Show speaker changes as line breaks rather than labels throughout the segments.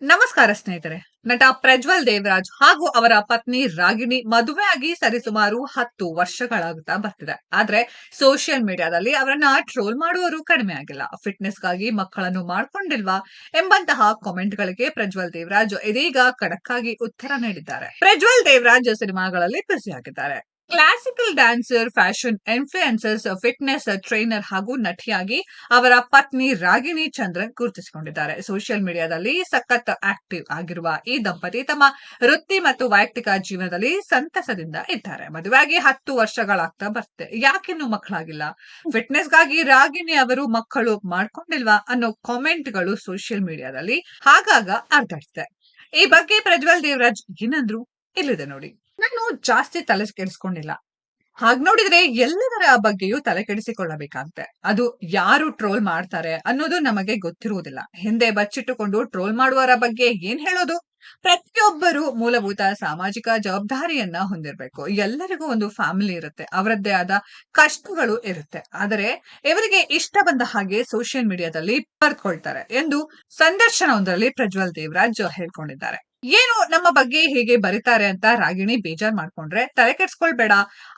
ನಮಸ್ಕಾರ ಸ್ನೇಹಿತರೆ. ನಟ ಪ್ರಜ್ವಲ್ ದೇವರಾಜ್ ಹಾಗೂ ಅವರ ಪತ್ನಿ ರಾಗಿಣಿ ಮದುವೆಯಾಗಿ ಸರಿಸುಮಾರು 10 ವರ್ಷಗಳಾಗುತ್ತಾ ಬರ್ತಿದೆ. ಆದ್ರೆ ಸೋಷಿಯಲ್ ಮೀಡಿಯಾದಲ್ಲಿ ಅವರನ್ನ ಟ್ರೋಲ್ ಮಾಡುವವರು ಕಡಿಮೆ ಆಗಿಲ್ಲ. ಫಿಟ್ನೆಸ್ಗಾಗಿ ಮಕ್ಕಳನ್ನು ಮಾಡ್ಕೊಂಡಿಲ್ವಾ ಎಂಬಂತಹ ಕಾಮೆಂಟ್ಗಳಿಗೆ ಪ್ರಜ್ವಲ್ ದೇವರಾಜ್ ಇದೀಗ ಖಡಕ್ ಆಗಿ ಉತ್ತರ ನೀಡಿದ್ದಾರೆ. ಪ್ರಜ್ವಲ್ ದೇವರಾಜ್ ಸಿನಿಮಾಗಳಲ್ಲಿ ಬ್ಯುಸಿ ಆಗಿದ್ದಾರೆ. Classical dancer, fashion influencers, fitness trainer ಹಾಗೂ ನಟಿಯಾಗಿ ಅವರ ಪತ್ನಿ ರಾಗಿಣಿ ಚಂದ್ರನ್ ಗುರುತಿಸಿಕೊಂಡಿದ್ದಾರೆ. ಸೋಷಿಯಲ್ ಮೀಡಿಯಾದಲ್ಲಿ ಸಖತ್ ಆಕ್ಟಿವ್ ಆಗಿರುವ ಈ ದಂಪತಿ ತಮ್ಮ ವೃತ್ತಿ ಮತ್ತು ವೈಯಕ್ತಿಕ ಜೀವನದಲ್ಲಿ ಸಂತಸದಿಂದ ಇದ್ದಾರೆ. ಮದುವೆಯಾಗಿ 10 ವರ್ಷಗಳಾಗ್ತಾ ಬರ್ತಿದೆ. ಯಾಕಿನ್ನು ಮಕ್ಕಳಾಗಿಲ್ಲ? ಫಿಟ್ನೆಸ್ಗಾಗಿ ರಾಗಿಣಿ ಅವರು ಮಕ್ಕಳು ಮಾಡ್ಕೊಂಡಿಲ್ವಾ ಅನ್ನೋ ಕಾಮೆಂಟ್ಗಳು ಸೋಷಿಯಲ್ ಮೀಡಿಯಾದಲ್ಲಿ ಆಗಾಗ ಹರಿದಾಡ್ತಿದೆ. ಈ ಬಗ್ಗೆ ಪ್ರಜ್ವಲ್ ದೇವರಾಜ್ ಏನಂದ್ರು ಇಲ್ಲಿದೆ ನೋಡಿ. ನಾನು ಜಾಸ್ತಿ ತಲೆ ಕೆಡಿಸ್ಕೊಂಡಿಲ್ಲ. ಹಾಗ್ ನೋಡಿದ್ರೆ ಎಲ್ಲದರ ಬಗ್ಗೆಯೂ ತಲೆ ಕೆಡಿಸಿಕೊಳ್ಳಬೇಕಾಗುತ್ತೆ. ಅದು ಯಾರು ಟ್ರೋಲ್ ಮಾಡ್ತಾರೆ ಅನ್ನೋದು ನಮಗೆ ಗೊತ್ತಿರುವುದಿಲ್ಲ. ಹಿಂದೆ ಬಚ್ಚಿಟ್ಟುಕೊಂಡು ಟ್ರೋಲ್ ಮಾಡುವವರ ಬಗ್ಗೆ ಏನ್ ಹೇಳೋದು? ಪ್ರತಿಯೊಬ್ಬರು ಮೂಲಭೂತ ಸಾಮಾಜಿಕ ಜವಾಬ್ದಾರಿಯನ್ನ ಹೊಂದಿರಬೇಕು. ಎಲ್ಲರಿಗೂ ಒಂದು ಫ್ಯಾಮಿಲಿ ಇರುತ್ತೆ, ಅವರದ್ದೇ ಆದ ಕಷ್ಟಗಳು ಇರುತ್ತೆ. ಆದರೆ ಇವರಿಗೆ ಇಷ್ಟ ಬಂದ ಹಾಗೆ ಸೋಷಿಯಲ್ ಮೀಡಿಯಾದಲ್ಲಿ ಬರ್ಕೊಳ್ತಾರೆ ಎಂದು ಸಂದರ್ಶನವೊಂದರಲ್ಲಿ ಪ್ರಜ್ವಲ್ ದೇವರಾಜ್ ಹೇಳ್ಕೊಂಡಿದ್ದಾರೆ. ಏನು ನಮ್ಮ ಬಗ್ಗೆ ಹೀಗೆ ಬರೀತಾರೆ ಅಂತ ರಾಗಿಣಿ ಬೇಜಾರ್ ಮಾಡ್ಕೊಂಡ್ರೆ ತಲೆ ಕೆಡ್ಸ್ಕೊಳ್ಬೇಡ.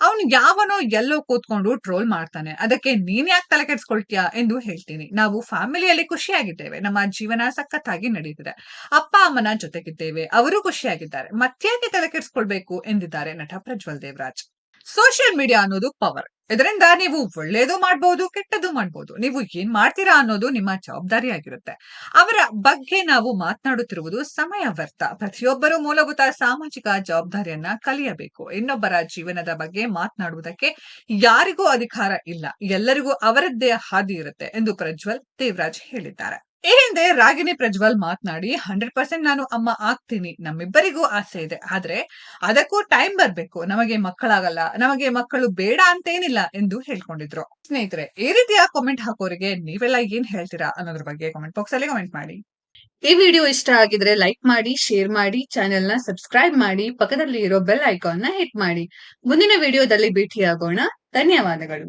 ಅವ್ನು ಯಾವನೋ ಎಲ್ಲೋ ಕೂತ್ಕೊಂಡು ಟ್ರೋಲ್ ಮಾಡ್ತಾನೆ, ಅದಕ್ಕೆ ನೀನ್ ಯಾಕೆ ತಲೆ ಕೆಡ್ಸ್ಕೊಳ್ತೀಯಾ ಎಂದು ಹೇಳ್ತೀನಿ. ನಾವು ಫ್ಯಾಮಿಲಿಯಲ್ಲಿ ಖುಷಿಯಾಗಿದ್ದೇವೆ, ನಮ್ಮ ಜೀವನ ಸಖತ್ತಾಗಿ ನಡೀತಿದೆ, ಅಪ್ಪ ಅಮ್ಮನ ಜೊತೆಗಿದ್ದೇವೆ, ಅವರು ಖುಷಿಯಾಗಿದ್ದಾರೆ, ಮತ್ತೇಕೆ ತಲೆ ಕೆಡ್ಸ್ಕೊಳ್ಬೇಕು ಎಂದಿದ್ದಾರೆ ನಟ ಪ್ರಜ್ವಲ್ ದೇವರಾಜ್. ಸೋಷಿಯಲ್ ಮೀಡಿಯಾ ಅನ್ನೋದು ಪವರ್. ಇದರಿಂದ ನೀವು ಒಳ್ಳೇದು ಮಾಡಬಹುದು, ಕೆಟ್ಟದ್ದು ಮಾಡಬಹುದು. ನೀವು ಏನ್ ಮಾಡ್ತೀರಾ ಅನ್ನೋದು ನಿಮ್ಮ ಜವಾಬ್ದಾರಿಯಾಗಿರುತ್ತೆ. ಅವರ ಬಗ್ಗೆ ನಾವು ಮಾತನಾಡುತ್ತಿರುವುದು ಸಮಯ ವ್ಯರ್ಥ. ಪ್ರತಿಯೊಬ್ಬರು ಮೂಲಭೂತ ಸಾಮಾಜಿಕ ಜವಾಬ್ದಾರಿಯನ್ನ ಕಲಿಯಬೇಕು. ಇನ್ನೊಬ್ಬರ ಜೀವನದ ಬಗ್ಗೆ ಮಾತನಾಡುವುದಕ್ಕೆ ಯಾರಿಗೂ ಅಧಿಕಾರ ಇಲ್ಲ. ಎಲ್ಲರಿಗೂ ಅವರದ್ದೇ ಹಾದಿ ಇರುತ್ತೆ ಎಂದು ಪ್ರಜ್ವಲ್ ದೇವರಾಜ್ ಹೇಳಿದ್ದಾರೆ. ಈ ಹಿಂದೆ ರಾಗಿಣಿ ಪ್ರಜ್ವಲ್ ಮಾತನಾಡಿ 100% ನಾನು ಅಮ್ಮ ಆಗ್ತೀನಿ, ನಮ್ಮಿಬ್ಬರಿಗೂ ಆಸೆ ಇದೆ, ಆದ್ರೆ ಅದಕ್ಕೂ ಟೈಮ್ ಬರ್ಬೇಕು, ನಮಗೆ ಮಕ್ಕಳಾಗಲ್ಲ, ನಮಗೆ ಮಕ್ಕಳು ಬೇಡ ಅಂತೇನಿಲ್ಲ ಎಂದು ಹೇಳ್ಕೊಂಡಿದ್ರು. ಸ್ನೇಹಿತರೆ, ಈ ರೀತಿಯ ಕಾಮೆಂಟ್ ಹಾಕೋರಿಗೆ ನೀವೆಲ್ಲ ಏನ್ ಹೇಳ್ತೀರಾ ಅನ್ನೋದ್ರ ಬಗ್ಗೆ ಕಾಮೆಂಟ್ ಬಾಕ್ಸ್ ಅಲ್ಲಿ ಕಾಮೆಂಟ್ ಮಾಡಿ. ಈ ವಿಡಿಯೋ ಇಷ್ಟ ಆಗಿದ್ರೆ ಲೈಕ್ ಮಾಡಿ, ಶೇರ್ ಮಾಡಿ, ಚಾನೆಲ್ ನ ಸಬ್ಸ್ಕ್ರೈಬ್ ಮಾಡಿ, ಪಕ್ಕದಲ್ಲಿ ಇರೋ ಬೆಲ್ ಐಕಾನ್ ನ ಹಿಟ್ ಮಾಡಿ. ಮುಂದಿನ ವಿಡಿಯೋದಲ್ಲಿ ಭೇಟಿಯಾಗೋಣ. ಧನ್ಯವಾದಗಳು.